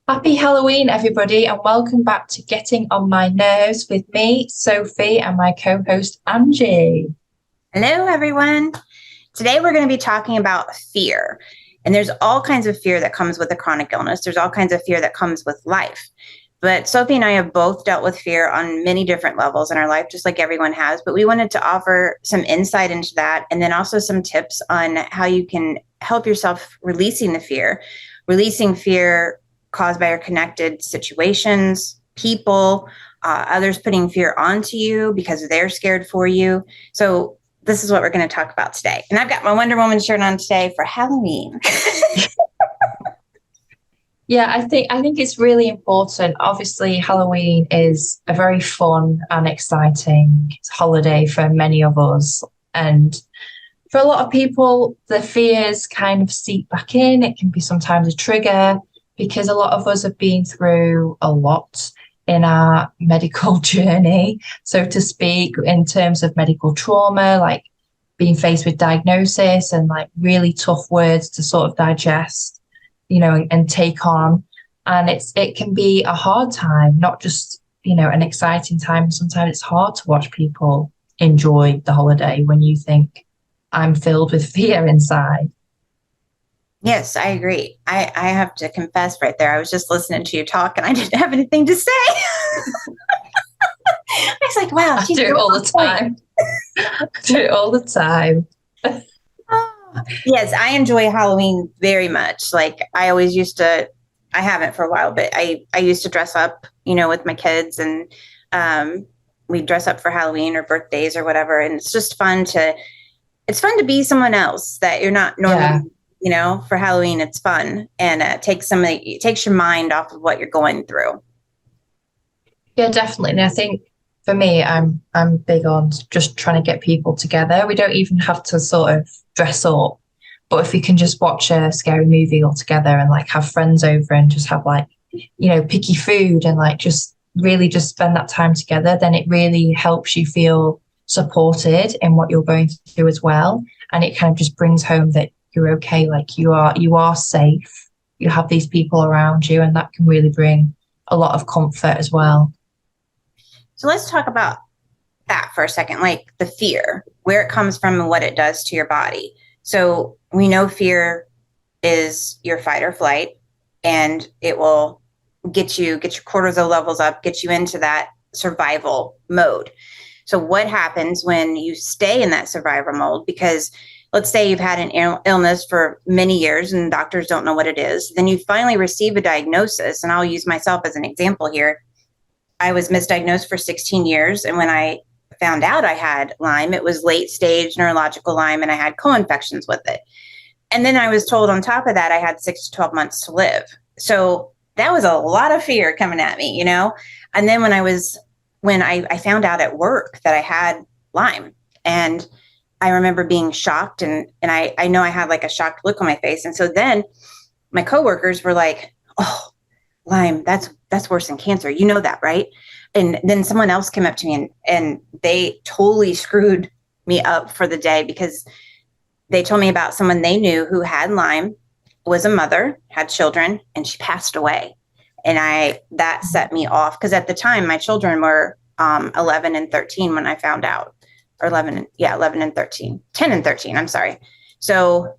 Happy Halloween, everybody, and welcome back to Getting on My Nerves with me, Sophie, and my co-host, Angie. Hello, everyone. Today, we're going to be talking about fear. And there's all kinds of fear that comes with a chronic illness. There's all kinds of fear that comes with life. But Sophie and I have both dealt with fear on many different levels in our life, just like everyone has. But we wanted to offer some insight into that, and then also some tips on how you can help yourself releasing fear caused by your connected situations, people, others putting fear onto you because they're scared for you. So this is what we're going to talk about today. And I've got my Wonder Woman shirt on today for Halloween. Yeah, I think it's really important. Obviously, Halloween is a very fun and exciting holiday for many of us. And for a lot of people, the fears kind of seep back in. It can be sometimes a trigger because a lot of us have been through a lot in our medical journey, so to speak, in terms of medical trauma, like being faced with diagnosis and like really tough words to sort of digest, and take on. And it can be a hard time, not just, an exciting time. Sometimes it's hard to watch people enjoy the holiday when you think, I'm filled with fear inside. Yes, I agree. I have to confess right there. I was just listening to you talk and I didn't have anything to say. I was like, wow. I do it all the time. I do it all the time. Yes, I enjoy Halloween very much. Like I always used to, I haven't for a while, but I used to dress up, with my kids, and we dress up for Halloween or birthdays or whatever. And it's just fun to be someone else that you're not normally, for Halloween. It's fun. And it takes your mind off of what you're going through. Yeah, definitely. And I think for me, I'm big on just trying to get people together. We don't even have to sort of dress up, but if we can just watch a scary movie all together and like have friends over and just have like, picky food and like just really just spend that time together, then it really helps you feel supported in what you're going through as well. And it kind of just brings home that you're okay, like you are safe. You have these people around you, and that can really bring a lot of comfort as well. So let's talk about that for a second, like the fear, where it comes from and what it does to your body. So we know fear is your fight or flight, and it will get your cortisol levels up, get you into that survival mode. So what happens when you stay in that survival mode? Because let's say you've had an illness for many years and doctors don't know what it is. Then you finally receive a diagnosis. And I'll use myself as an example here. I was misdiagnosed for 16 years. And when I found out I had Lyme, it was late stage neurological Lyme, and I had co-infections with it. And then I was told on top of that, I had 6 to 12 months to live. So that was a lot of fear coming at me, And then when I found out at work that I had Lyme, and I remember being shocked, and I know I had like a shocked look on my face. And so then my coworkers were like, oh, Lyme, that's worse than cancer. You know that, right? And then someone else came up to me and they totally screwed me up for the day, because they told me about someone they knew who had Lyme, was a mother, had children, and she passed away. And that set me off, because at the time my children were 11 and 13 when I found out, or 11 and 13, 10 and 13. I'm sorry. So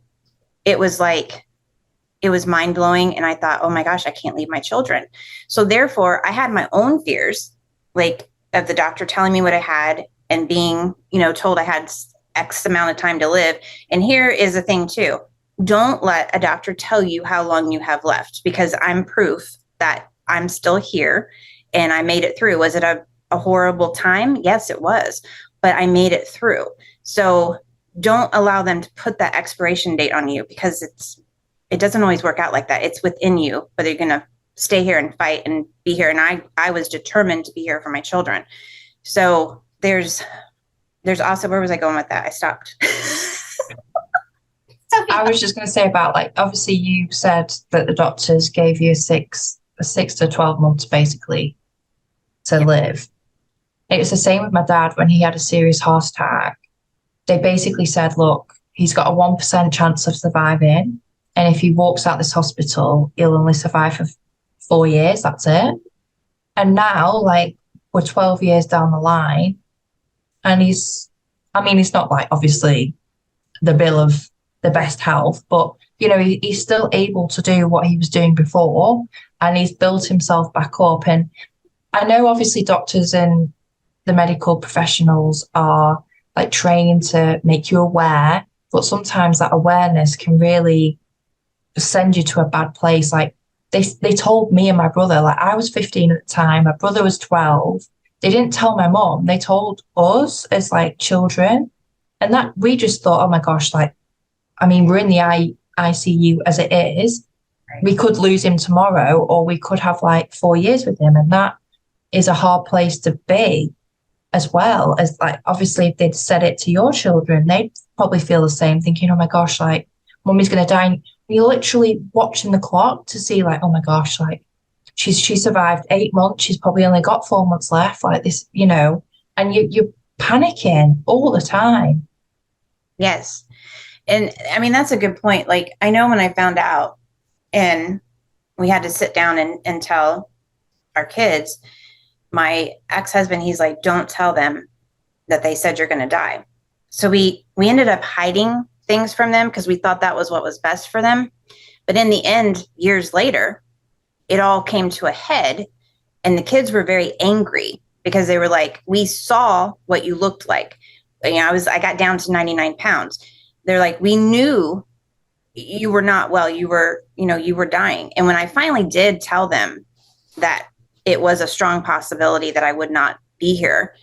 it was mind blowing. And I thought, oh my gosh, I can't leave my children. So therefore I had my own fears, like of the doctor telling me what I had and being, told I had X amount of time to live. And here is the thing too. Don't let a doctor tell you how long you have left, because I'm proof that I'm still here and I made it through. Was it a horrible time? Yes, it was, but I made it through. So don't allow them to put that expiration date on you, because it doesn't always work out like that. It's within you, whether you're going to stay here and fight and be here. And I was determined to be here for my children. So there's also, where was I going with that? I stopped. I was just going to say about, like, obviously you said that the doctors gave you a 6 to 12 months basically to live. It was the same with my dad when he had a serious heart attack. They basically said, look, he's got a 1% chance of surviving. And if he walks out this hospital, he'll only survive for 4 years, that's it. And now, like, we're 12 years down the line, and he's not like obviously the bill of the best health, but he's still able to do what he was doing before, and he's built himself back up. And I know obviously doctors and the medical professionals are like trained to make you aware, but sometimes that awareness can really send you to a bad place. Like they told me and my brother, like I was 15 at the time, my brother was 12. They didn't tell my mom, they told us as like children. And that we just thought, oh my gosh, like, I mean, we're in the ICU as it is. Right. We could lose him tomorrow, or we could have like 4 years with him. And that is a hard place to be, as well as like, obviously, if they'd said it to your children, they'd probably feel the same, thinking, oh my gosh, like, mummy's going to die. And you're literally watching the clock to see like, oh my gosh, like, she survived 8 months. She's probably only got 4 months left, like this, and you're panicking all the time. Yes. And I mean, that's a good point. Like, I know when I found out and we had to sit down and tell our kids, my ex-husband, he's like, don't tell them that they said you're going to die. So we ended up hiding things from them because we thought that was what was best for them. But in the end, years later, it all came to a head, and the kids were very angry because they were like, we saw what you looked like. I got down to 99 pounds. They're like, we knew you were not well. You were dying. And when I finally did tell them that it was a strong possibility that I would not be here,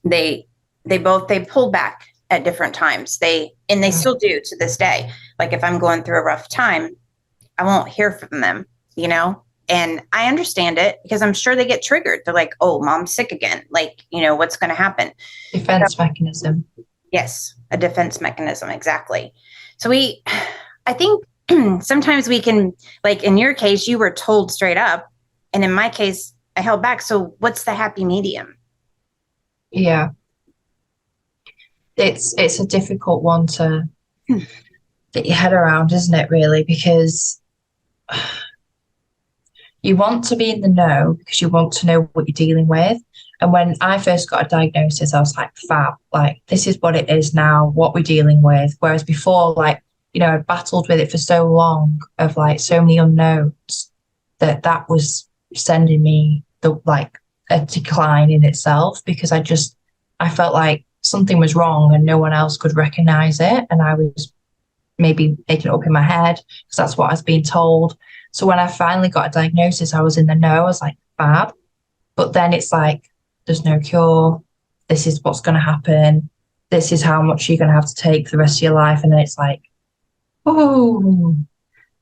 they pulled back at different times. They still do to this day. Like if I'm going through a rough time, I won't hear from them, and I understand it because I'm sure they get triggered. They're like, oh, mom's sick again. Like, what's going to happen? Defense mechanism. Yes, a defense mechanism. Exactly. So I think sometimes we can, like in your case, you were told straight up. And in my case, I held back. So what's the happy medium? Yeah. It's a difficult one to get your head around, isn't it, really? Because you want to be in the know because you want to know what you're dealing with. And when I first got a diagnosis, I was like, fab, like, this is what it is now, what we're dealing with. Whereas before, like, I battled with it for so long, of like so many unknowns, that was sending me a decline in itself, because I felt like something was wrong and no one else could recognize it. And I was maybe making it up in my head because that's what I was being told. So when I finally got a diagnosis, I was in the know. I was like, fab. But then it's like, there's no cure. This is what's going to happen. This is how much you're going to have to take for the rest of your life. And then it's like, oh,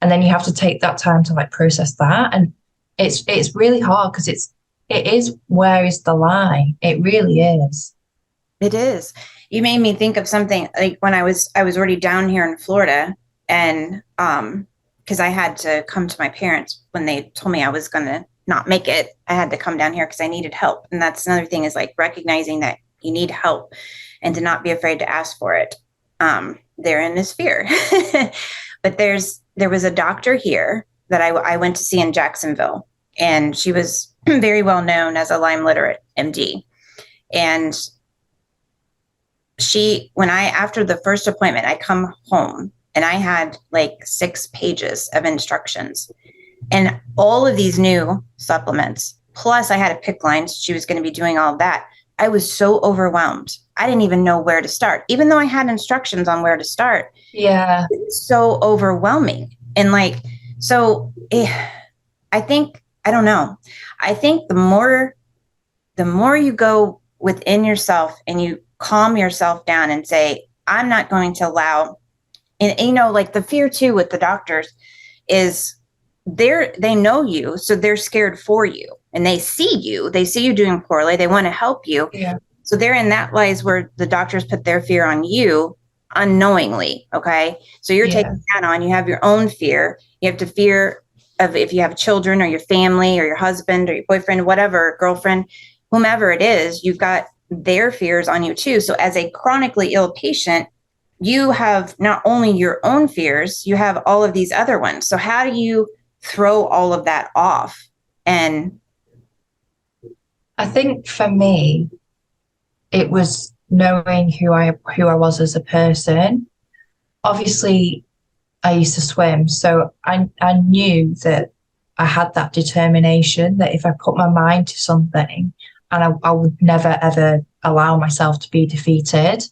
and then you have to take that time to like process that. And it's really hard because it is, where is the line? It really is. It is. You made me think of something like when I was already down here in Florida, and because I had to come to my parents when they told me I was going to not make it. I had to come down here because I needed help. And that's another thing, is like recognizing that you need help and to not be afraid to ask for it. Therein is fear. But there was a doctor here that I went to see in Jacksonville, and she was very well known as a Lyme literate MD. And after the first appointment, I come home and I had like 6 pages of instructions and all of these new supplements. Plus I had a PICC line. So she was going to be doing all of that. I was so overwhelmed. I didn't even know where to start, even though I had instructions on where to start. Yeah. It's so overwhelming. And like, so I think, I don't know. I think the more you go within yourself and you calm yourself down and say, I'm not going to allow, and like the fear too with the doctors is they know you. So they're scared for you, and they see you doing poorly. They want to help you. Yeah. So therein that lies where the doctors put their fear on you unknowingly. Okay. So you're taking that on, you have your own fear. You have to fear of if you have children or your family or your husband or your boyfriend, whatever, girlfriend, whomever it is, you've got their fears on you too. So as a chronically ill patient, you have not only your own fears, you have all of these other ones. So how do you throw all of that off. And I think for me, it was knowing who I was as a person. Obviously, I used to swim, so I knew that I had that determination that if I put my mind to something, and I would never ever allow myself to be defeated.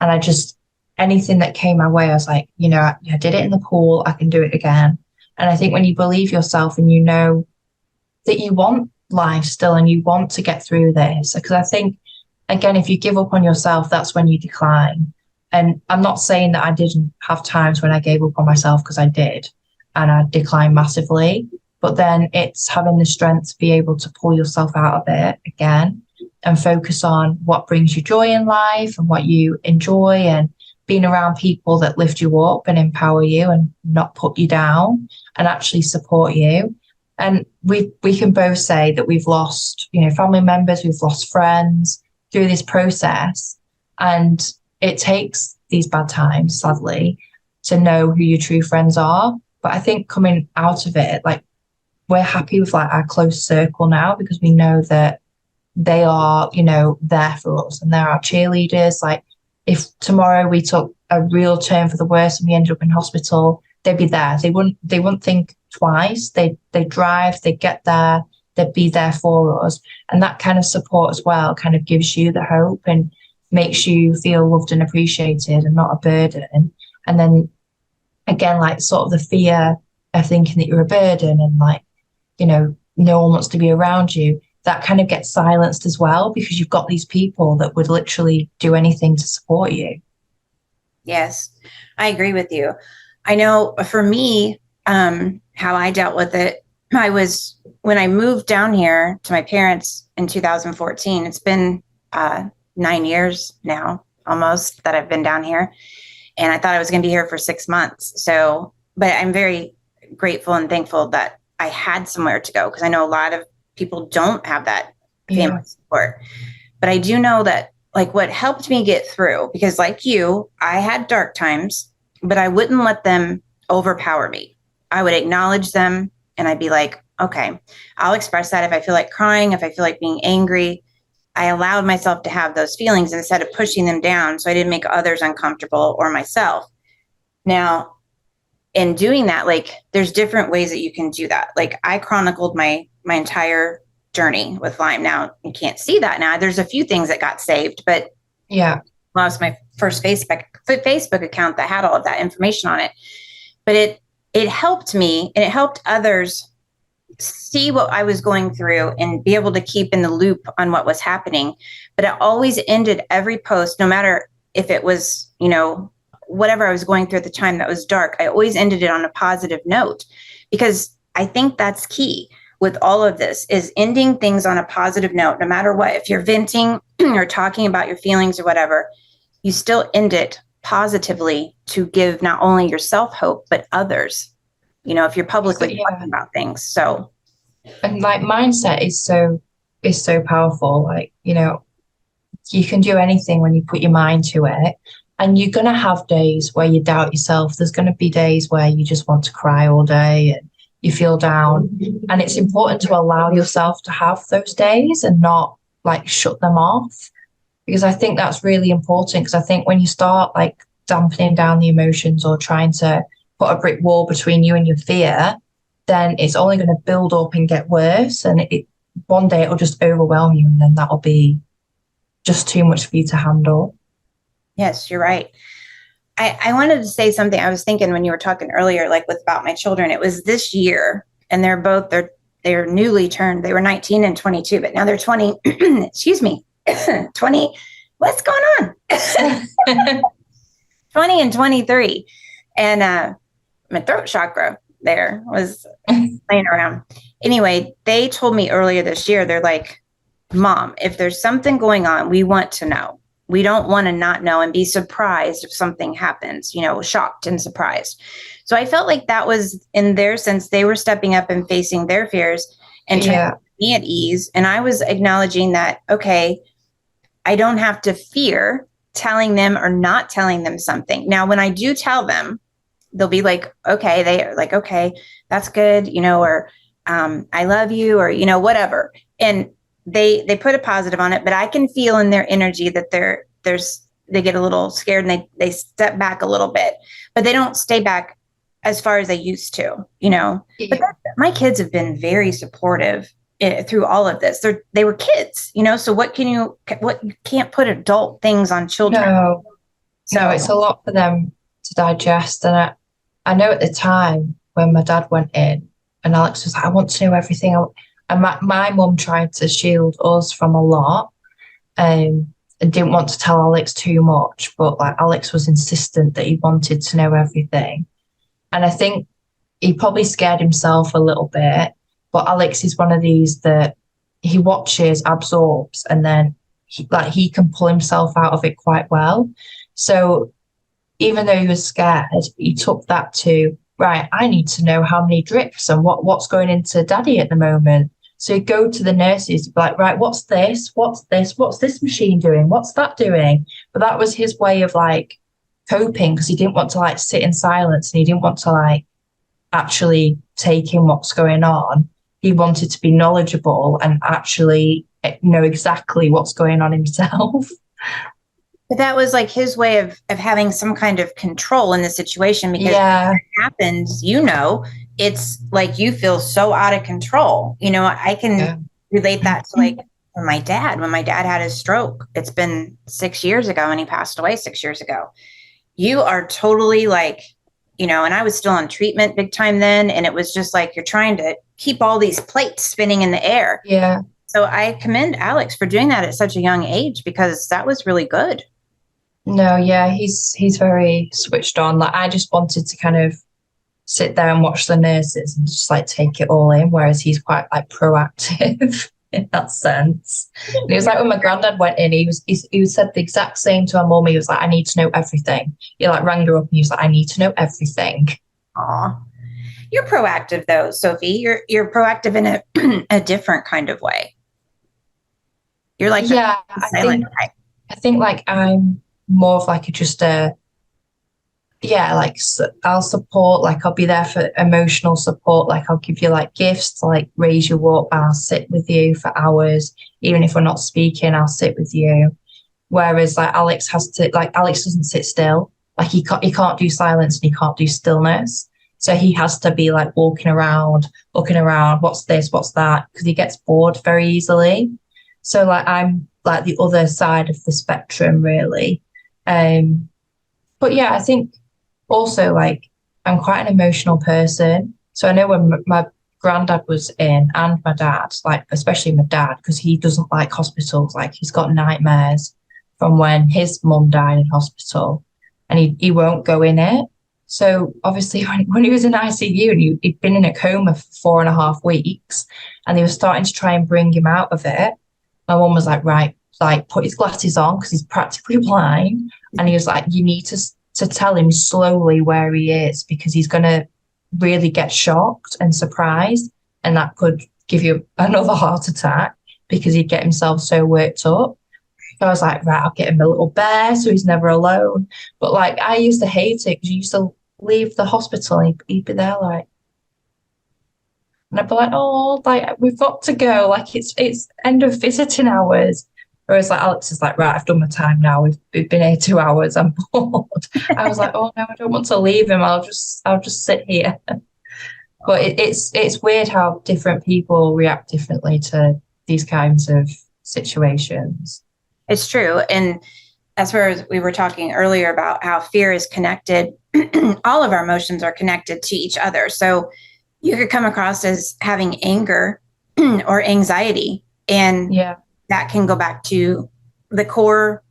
And I just, anything that came my way, I was like, I did it in the pool, I can do it again. And I think when you believe yourself and you know that you want life still and you want to get through this, because I think, again, if you give up on yourself, that's when you decline. And I'm not saying that I didn't have times when I gave up on myself, because I did, and I declined massively. But then it's having the strength to be able to pull yourself out of it again and focus on what brings you joy in life and what you enjoy, and being around people that lift you up and empower you and not put you down and actually support you. And we can both say that we've lost, family members, we've lost friends through this process. And it takes these bad times, sadly, to know who your true friends are. But I think coming out of it, like, we're happy with like our close circle now, because we know that they are, there for us and they're our cheerleaders. Like, if tomorrow we took a real turn for the worse and we ended up in hospital, they'd be there. They wouldn't think twice. They drive, they get there, they'd be there for us. And that kind of support as well kind of gives you the hope and makes you feel loved and appreciated and not a burden. And then again, like, sort of the fear of thinking that you're a burden and like, no one wants to be around you, that kind of gets silenced as well, because you've got these people that would literally do anything to support you. Yes, I agree with you. I know for me, how I dealt with it, when I moved down here to my parents in 2014, it's been 9 years now, almost, that I've been down here. And I thought I was going to be here for 6 months. So, but I'm very grateful and thankful that I had somewhere to go, because I know a lot of people don't have that family support. But I do know that, like, what helped me get through, because like you, I had dark times, but I wouldn't let them overpower me. I would acknowledge them and I'd be like, okay, I'll express that if I feel like crying, if I feel like being angry. I allowed myself to have those feelings instead of pushing them down, so I didn't make others uncomfortable or myself. Now, in doing that, like, there's different ways that you can do that. Like, I chronicled my entire journey with Lyme. Now, you can't see that now. There's a few things that got saved, but yeah, lost my first Facebook account that had all of that information on it. But it helped me, and it helped others see what I was going through and be able to keep in the loop on what was happening. But it always ended every post, no matter if it was, whatever I was going through at the time that was dark, I always ended it on a positive note, because I think that's key with all of this, is ending things on a positive note. No matter what, if you're venting or talking about your feelings or whatever, you still end it positively to give not only yourself hope, but others, if you're publicly talking about things. So, and like, mindset is so powerful. Like, you can do anything when you put your mind to it. And you're going to have days where you doubt yourself. There's going to be days where you just want to cry all day and you feel down. And it's important to allow yourself to have those days and not like shut them off, because I think that's really important. Because I think when you start like dampening down the emotions or trying to put a brick wall between you and your fear, then it's only going to build up and get worse. And one day it'll just overwhelm you, and then that'll be just too much for you to handle. Yes, you're right. I wanted to say something. I was thinking when you were talking earlier, like about my children, it was this year, and they're newly turned. They were 19 and 22, but now they're 20. Excuse me, 20. What's going on? 20 and 23. And my throat chakra there was playing around. Anyway, they told me earlier this year, they're like, Mom, if there's something going on, we want to know. We don't want to not know and be surprised if something happens, shocked and surprised. So I felt like that was in their sense, they were stepping up and facing their fears and trying to put me at ease. And I was acknowledging that, okay, I don't have to fear telling them or not telling them something. Now, when I do tell them, they'll be like, okay, they are like, okay, that's good, or I love you, or, whatever. And they put a positive on it, but I can feel in their energy that they get a little scared and they step back a little bit, but they don't stay back as far as they used to, Yeah. But my kids have been very supportive through all of this. They were kids, so what you can't put adult things on children. No, it's a lot for them to digest. And I know at the time when my dad went in and Alex was like, I want to know everything. And my mum tried to shield us from a lot, and didn't want to tell Alex too much, but like Alex was insistent that he wanted to know everything. And I think he probably scared himself a little bit, but Alex is one of these that he watches, absorbs, and then he can pull himself out of it quite well. So even though he was scared, he took that to, right, I need to know how many drips and what's going into daddy at the moment. So he'd go to the nurses, be like, right, what's this? What's this? What's this machine doing? What's that doing? But that was his way of like coping, because he didn't want to like sit in silence, and he didn't want to like actually take in what's going on. He wanted to be knowledgeable and actually know exactly what's going on himself. But that was like his way of having some kind of control in the situation, because when it happens, it's like you feel so out of control. I can relate that to like when my dad had his stroke. It's been 6 years ago, and he passed away 6 years ago. You are totally like, and I was still on treatment big time then. And it was just like, you're trying to keep all these plates spinning in the air. Yeah. So I commend Alex for doing that at such a young age, because that was really good. No, yeah, he's very switched on. Like I just wanted to kind of sit there and watch the nurses and just like take it all in, whereas he's quite like proactive in that sense. And it was like when my granddad went in, he said the exact same to our mum. He was like, I need to know everything. He like rang her up and he was like, I need to know everything. Aw. You're proactive though, Sophie. You're proactive in a different kind of way. You're like silent type. I think like I'm more of like like I'll support, like I'll be there for emotional support, like I'll give you like gifts to like raise you up, and I'll sit with you for hours, even if we're not speaking, I'll sit with you. Whereas like Alex doesn't sit still, like he can't do silence and he can't do stillness, so he has to be like walking around, looking around, what's this, what's that, because he gets bored very easily. So like I'm like the other side of the spectrum really. But yeah, I think also like I'm quite an emotional person. So I know when my granddad was in, and my dad, like especially my dad, because he doesn't like hospitals, like he's got nightmares from when his mum died in hospital, and he won't go in it. So obviously when he was in ICU and he'd been in a coma for 4.5 weeks, and they were starting to try and bring him out of it, my mum was like, right, like put his glasses on because he's practically blind. And he was like, you need to tell him slowly where he is, because he's going to really get shocked and surprised. And that could give you another heart attack, because he'd get himself so worked up. So I was like, right, I'll get him a little bear so he's never alone. But like, I used to hate it, because you used to leave the hospital and he'd be there like, and I'd be like, oh, like we've got to go. Like it's end of visiting hours. Whereas like Alex is like, right, I've done my time now. We've been here 2 hours. I'm bored. I was like, oh no, I don't want to leave him. I'll just sit here. But it's weird how different people react differently to these kinds of situations. It's true. And as far as we were talking earlier about how fear is connected, all of our emotions are connected to each other. So you could come across as having anger or anxiety, and that can go back to the core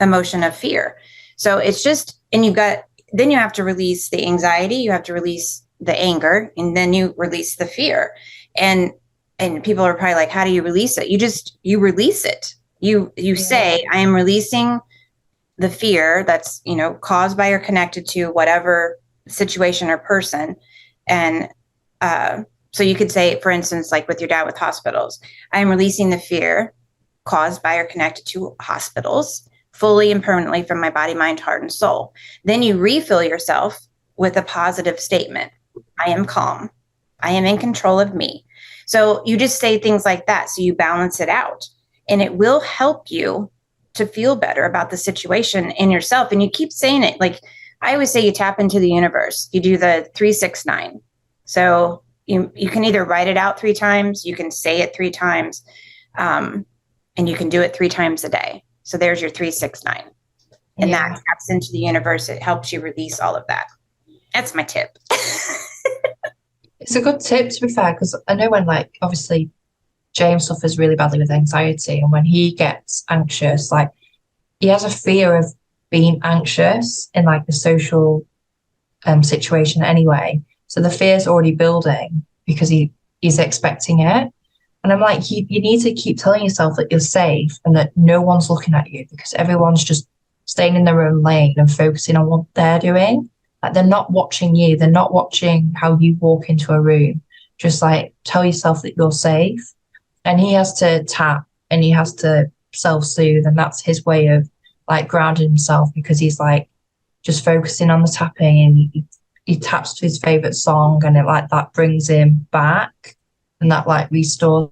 emotion of fear. So it's just, and then you have to release the anxiety, you have to release the anger, and then you release the fear. And people are probably like, how do you release it? You release it. You say, I am releasing the fear that's, caused by or connected to whatever situation or person. And so you could say, for instance, like with your dad with hospitals, I'm releasing the fear caused by or connected to hospitals fully and permanently from my body, mind, heart, and soul. Then you refill yourself with a positive statement. I am calm. I am in control of me. So you just say things like that. So you balance it out, and it will help you to feel better about the situation and yourself. And you keep saying it. Like I always say, you tap into the universe. You do the 3-6-9. So you can either write it out 3 times, you can say it 3 times, and you can do it 3 times a day. So there's your 3-6-9. And that taps into the universe. It helps you release all of that. That's my tip. It's a good tip, to be fair, because I know when, like, obviously James suffers really badly with anxiety, and when he gets anxious, like, he has a fear of being anxious in, like, the social situation anyway. So the fear's already building because he's expecting it. And I'm like, you need to keep telling yourself that you're safe and that no one's looking at you, because everyone's just staying in their own lane and focusing on what they're doing. Like, they're not watching you. They're not watching how you walk into a room. Just like, tell yourself that you're safe. And he has to tap and he has to self-soothe. And that's his way of, like, grounding himself, because he's like just focusing on the tapping, and he taps to his favorite song, and it, like, that brings him back, and that, like, restores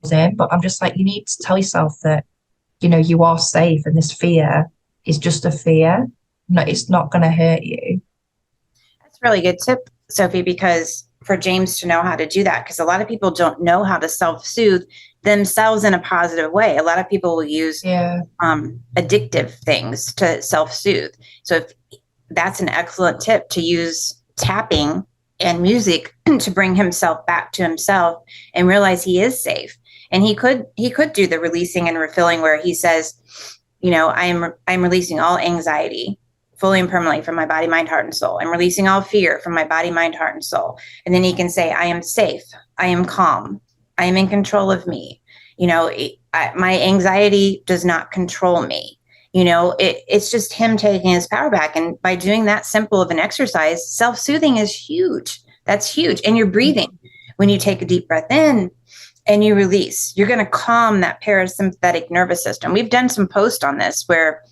him. But I'm just like, you need to tell yourself that, you know, you are safe, and this fear is just a fear. No, it's not going to hurt you. That's a really good tip, Sophie, because for James to know how to do that, because a lot of people don't know how to self-soothe themselves in a positive way. A lot of people will use addictive things to self-soothe. So if that's an excellent tip, to use tapping and music to bring himself back to himself and realize he is safe. And he could do the releasing and refilling, where he says, you know, I'm releasing all anxiety fully and permanently from my body, mind, heart, and soul. I'm releasing all fear from my body, mind, heart, and soul. And then he can say, I am safe. I am calm. I am in control of me. You know, my anxiety does not control me. You know, it's just him taking his power back. And by doing that simple of an exercise, self-soothing is huge. That's huge. And you're breathing. When you take a deep breath in and you release, you're going to calm that parasympathetic nervous system. We've done some posts on this where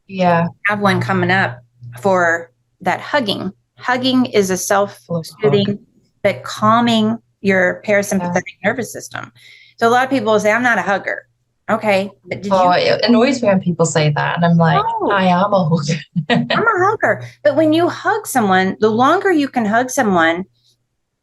I have one coming up for that hugging. Hugging is a self-soothing, but calming your parasympathetic nervous system. So a lot of people say, I'm not a hugger. Okay. But it annoys me when people say that. And I'm like, I am a hugger. I'm a hugger. But when you hug someone, the longer you can hug someone,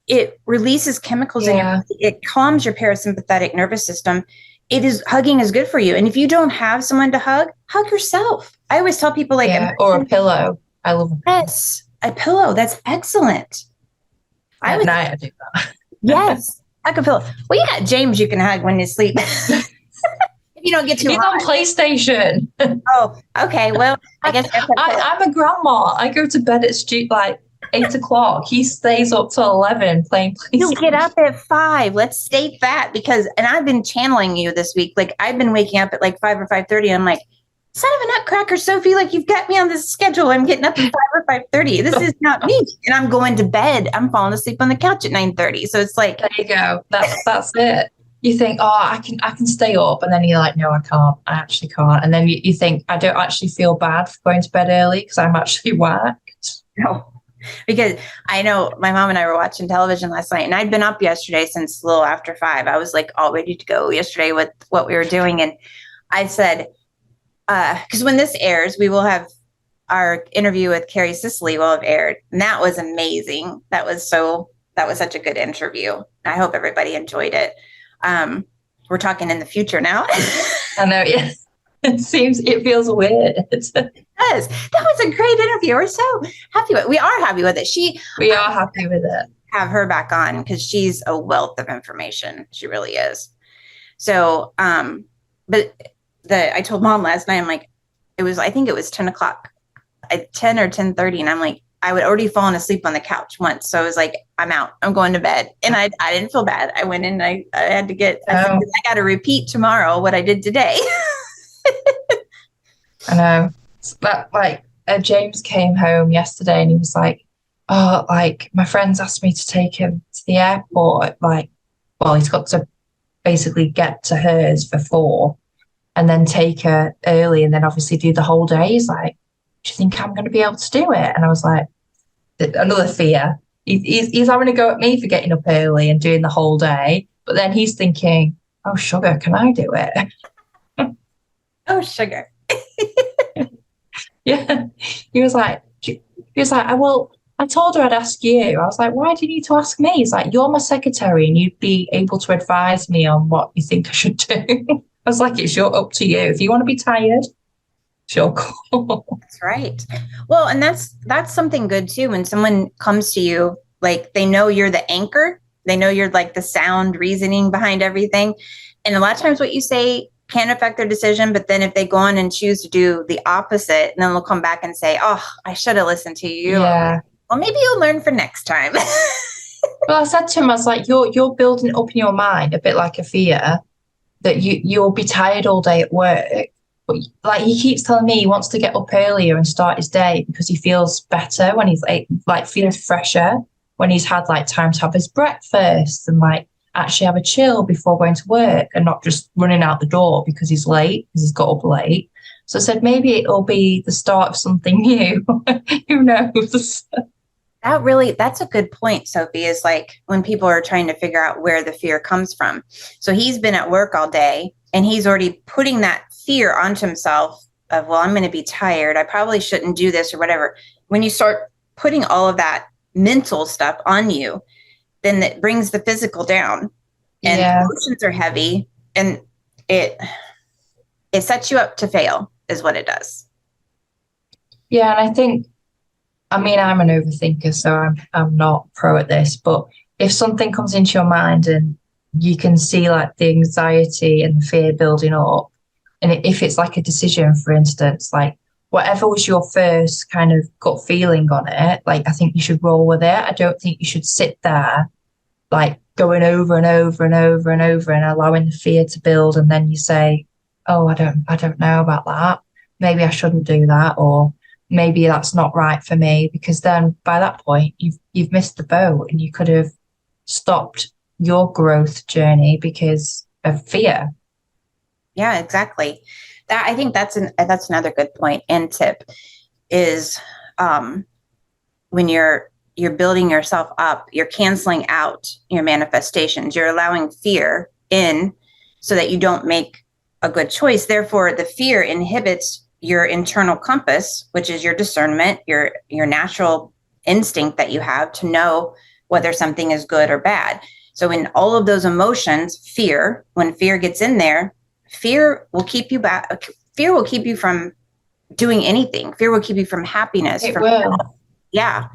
it releases chemicals in your body. It calms your parasympathetic nervous system. Hugging is good for you. And if you don't have someone to hug yourself. I always tell people, like, or a pillow. I love a pillow. Yes, a pillow. That's excellent. I do that. Yes, like a pillow. Well, you got James you can hug when you sleep. If you don't get too hot. He's on PlayStation. Oh, okay. Well, I guess I'm a grandma. I go to bed at 8 o'clock. He stays up till 11 playing PlayStation. You get up at 5. Let's state that, and I've been channeling you this week. Like, I've been waking up at like 5 or 5:30. I'm like, son of a nutcracker, Sophie, like, you've got me on this schedule. I'm getting up at 5 or 5:30. This is not me. And I'm going to bed. I'm falling asleep on the couch at 9:30. So it's like, there you go. That's it. You think, I can stay up. And then you're like, no, I can't. I actually can't. And then you think, I don't actually feel bad for going to bed early because I'm actually whacked. No. Because I know my mom and I were watching television last night, and I'd been up yesterday since a little after 5. I was like all ready to go yesterday with what we were doing. And I said, because when this airs, we will have our interview with Carrie Sicily will have aired. And that was amazing. That was such a good interview. I hope everybody enjoyed it. We're talking in the future now. I know, yes. It feels weird. It does. That was a great interview. We're so happy with it. We are happy with it. We are happy with it. Have her back on because she's a wealth of information. She really is. So, but I told Mom last night, I'm like, I think it was 10 o'clock, 10 or 10:30. And I'm like, I would already fallen asleep on the couch once. So I was like, I'm out. I'm going to bed. And I didn't feel bad. I went in and I had to I got to repeat tomorrow what I did today. I know. But like James came home yesterday and he was like, like my friends asked me to take him to the airport. Like, well, he's got to basically get to hers for 4 and then take her early and then obviously do the whole day. He's like, do you think I'm going to be able to do it? And I was like, another fear. He's having a go at me for getting up early and doing the whole day. But then he's thinking, oh, sugar, can I do it? Oh, sugar. Yeah. He was like, well, I told her I'd ask you. I was like, why do you need to ask me? He's like, you're my secretary and you'd be able to advise me on what you think I should do. I was like, it's up to you. If you want to be tired, sure, cool. That's right. Well, and that's something good too. When someone comes to you, like they know you're the anchor, they know you're like the sound reasoning behind everything. And a lot of times what you say can affect their decision, but then if they go on and choose to do the opposite, then they'll come back and say, oh, I should have listened to you. Yeah. Well, maybe you'll learn for next time. Well, I said to him, I was like, you're building it up in your mind a bit like a fear that you'll be tired all day at work. But like he keeps telling me he wants to get up earlier and start his day because he feels better when he's like feels fresher when he's had like time to have his breakfast and like actually have a chill before going to work and not just running out the door because he's late because he's got up late. So I said maybe it'll be the start of something new. Who knows? That's a good point, Sophie, is like when people are trying to figure out where the fear comes from. So he's been at work all day and he's already putting that fear onto himself of, well, I'm going to be tired. I probably shouldn't do this or whatever. When you start putting all of that mental stuff on you, then it brings the physical down and emotions are heavy and it sets you up to fail is what it does. Yeah. And I think, I mean, I'm an overthinker, so I'm not pro at this, but if something comes into your mind and you can see like the anxiety and the fear building up, and if it's like a decision, for instance, like whatever was your first kind of gut feeling on it, like I think you should roll with it. I don't think you should sit there like going over and over and over and over and allowing the fear to build. And then you say, oh, I don't know about that. Maybe I shouldn't do that. Or maybe that's not right for me, because then by that point you've missed the boat and you could have stopped your growth journey because of fear. Yeah, exactly. That I think that's another good point and tip is when you're building yourself up, you're canceling out your manifestations. You're allowing fear in so that you don't make a good choice. Therefore, the fear inhibits your internal compass, which is your discernment, your natural instinct that you have to know whether something is good or bad. So in all of those emotions, fear, when fear gets in there, fear will keep you back. Fear will keep you from doing anything. Fear will keep you from happiness. It will. Yeah.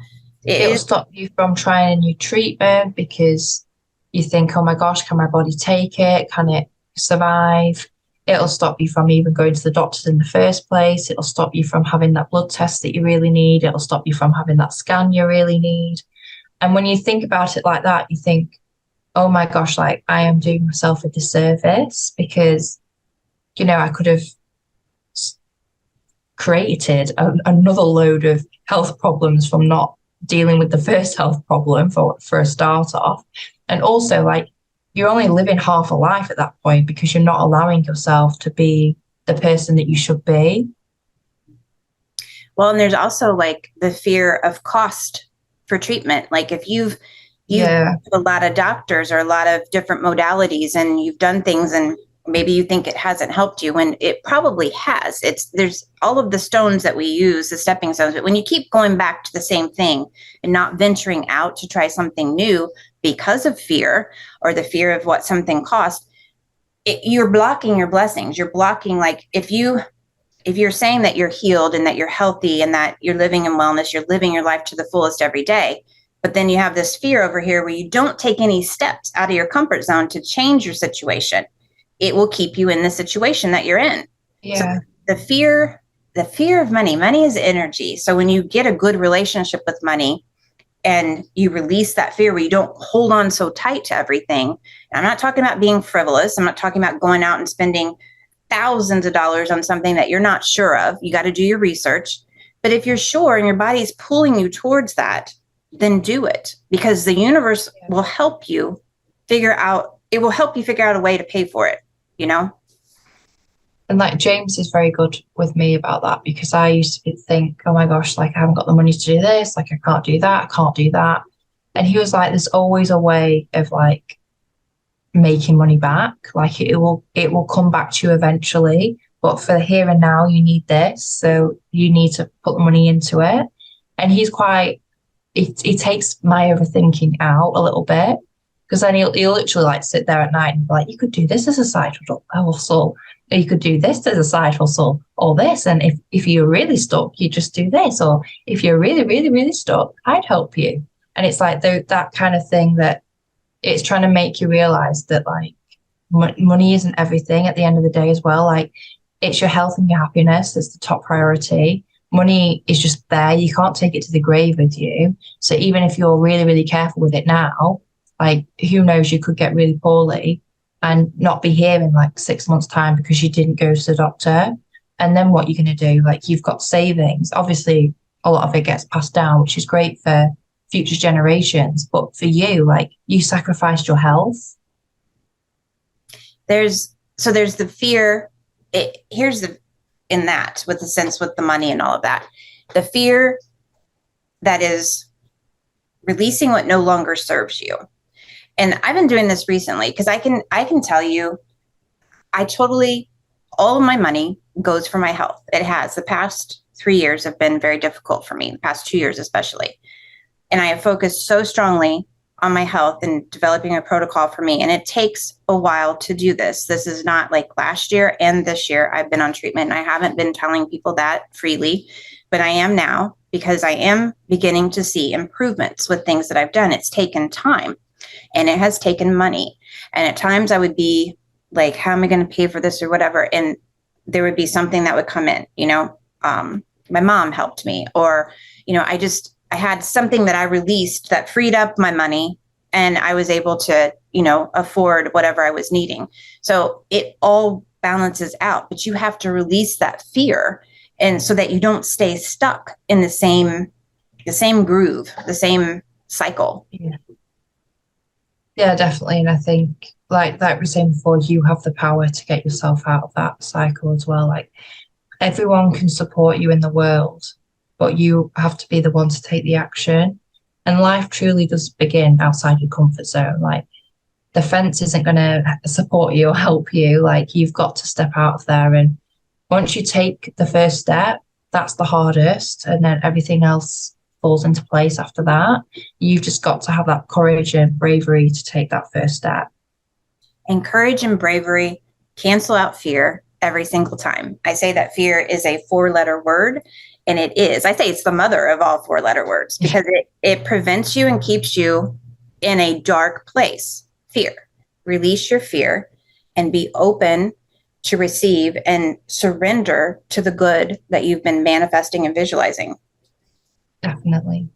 It'll stop you from trying a new treatment because you think, oh my gosh, can my body take it? Can it survive? It'll stop you from even going to the doctors in the first place. It'll stop you from having that blood test that you really need. It'll stop you from having that scan you really need. And when you think about it like that, you think, oh my gosh, like I am doing myself a disservice because, you know, I could have created another load of health problems from not dealing with the first health problem for a start off. And also, like, you're only living half a life at that point because you're not allowing yourself to be the person that you should be. Well, and there's also like the fear of cost for treatment. Like if you've a lot of doctors or a lot of different modalities and you've done things and maybe you think it hasn't helped you when it probably has. There's all of the stones that we use, the stepping stones, but when you keep going back to the same thing and not venturing out to try something new because of fear or the fear of what something costs, you're blocking your blessings. You're blocking, like if you're saying that you're healed and that you're healthy and that you're living in wellness, you're living your life to the fullest every day, but then you have this fear over here where you don't take any steps out of your comfort zone to change your situation. It will keep you in the situation that you're in. Yeah. So the fear of money is energy. So when you get a good relationship with money and you release that fear where you don't hold on so tight to everything. I'm not talking about being frivolous. I'm not talking about going out and spending thousands of dollars on something that you're not sure of. You got to do your research. But if you're sure and your body's pulling you towards that, then do it, because the universe will help you figure out a way to pay for it, you know? And like James is very good with me about that because I used to think, oh my gosh, like I haven't got the money to do this, like I can't do that, I can't do that. And he was like, there's always a way of like making money back. Like it will come back to you eventually. But for the here and now, you need this. So you need to put the money into it. And he's quite he takes my overthinking out a little bit because then he'll literally like sit there at night and be like, you could do this as a side hustle, or you could do this as a side hustle, or this. And if you're really stuck, you just do this. Or if you're really, really, really stuck, I'd help you. And it's like that kind of thing that it's trying to make you realize that like money isn't everything at the end of the day as well. Like it's your health and your happiness that's the top priority. Money is just there. You can't take it to the grave with you. So even if you're really, really careful with it now, like who knows, you could get really poorly and not be here in like 6 months' time because you didn't go to the doctor. And then what you're going to do? Like you've got savings. Obviously, a lot of it gets passed down, which is great for future generations. But for you, like you sacrificed your health. There's the fear. In that with the sense with the money and all of that, the fear that is releasing what no longer serves you. And I've been doing this recently because I can tell you, all of my money goes for my health. It has. The past 3 years have been very difficult for me, the past 2 years especially. And I have focused so strongly on my health and developing a protocol for me. And it takes a while to do this. This is not like last year and this year I've been on treatment, and I haven't been telling people that freely, but I am now because I am beginning to see improvements with things that I've done. It's taken time and it has taken money. And at times I would be like, how am I going to pay for this or whatever? And there would be something that would come in, my mom helped me, or, I had something that I released that freed up my money and I was able to, afford whatever I was needing. So it all balances out, but you have to release that fear, and so that you don't stay stuck in the same groove, the same cycle. Yeah, definitely. And I think like we were saying before, you have the power to get yourself out of that cycle as well. Like everyone can support you in the world, but you have to be the one to take the action. And life truly does begin outside your comfort zone. Like the fence isn't going to support you or help you. Like you've got to step out of there. And once you take the first step, that's the hardest. And then everything else falls into place after that. You've just got to have that courage and bravery to take that first step. And courage and bravery cancel out fear every single time. I say that fear is a 4-letter word. And it is. I say it's the mother of all 4-letter words because it prevents you and keeps you in a dark place. Fear. Release your fear and be open to receive and surrender to the good that you've been manifesting and visualizing. Definitely.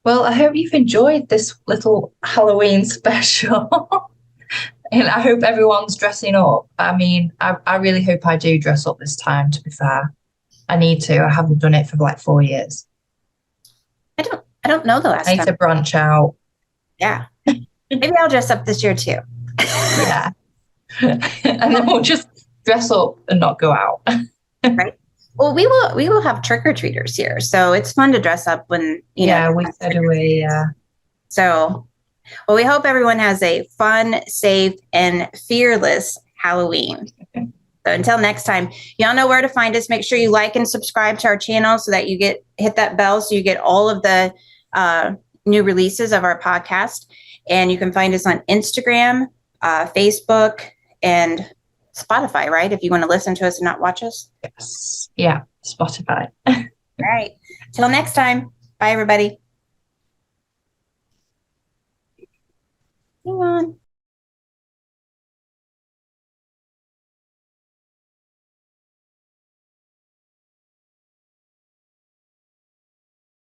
Well, I hope you've enjoyed this little Halloween special. And I hope everyone's dressing up. I mean, I really hope I do dress up this time, to be fair. I need to. I haven't done it for like 4 years. I don't know the last time. I need to branch out. Yeah. Maybe I'll dress up this year too. Yeah. And then we'll just dress up and not go out. Right. Well, we will have trick-or-treaters here. So it's fun to dress up when, Yeah, we said away, yeah. So, well, we hope everyone has a fun, safe, and fearless Halloween. So until next time, y'all know where to find us. Make sure you like and subscribe to our channel so that you hit that bell so you get all of the new releases of our podcast. And you can find us on Instagram, Facebook, and Spotify, right? If you want to listen to us and not watch us. Yes. Yeah, Spotify. All right. Till next time. Bye, everybody. Hang on.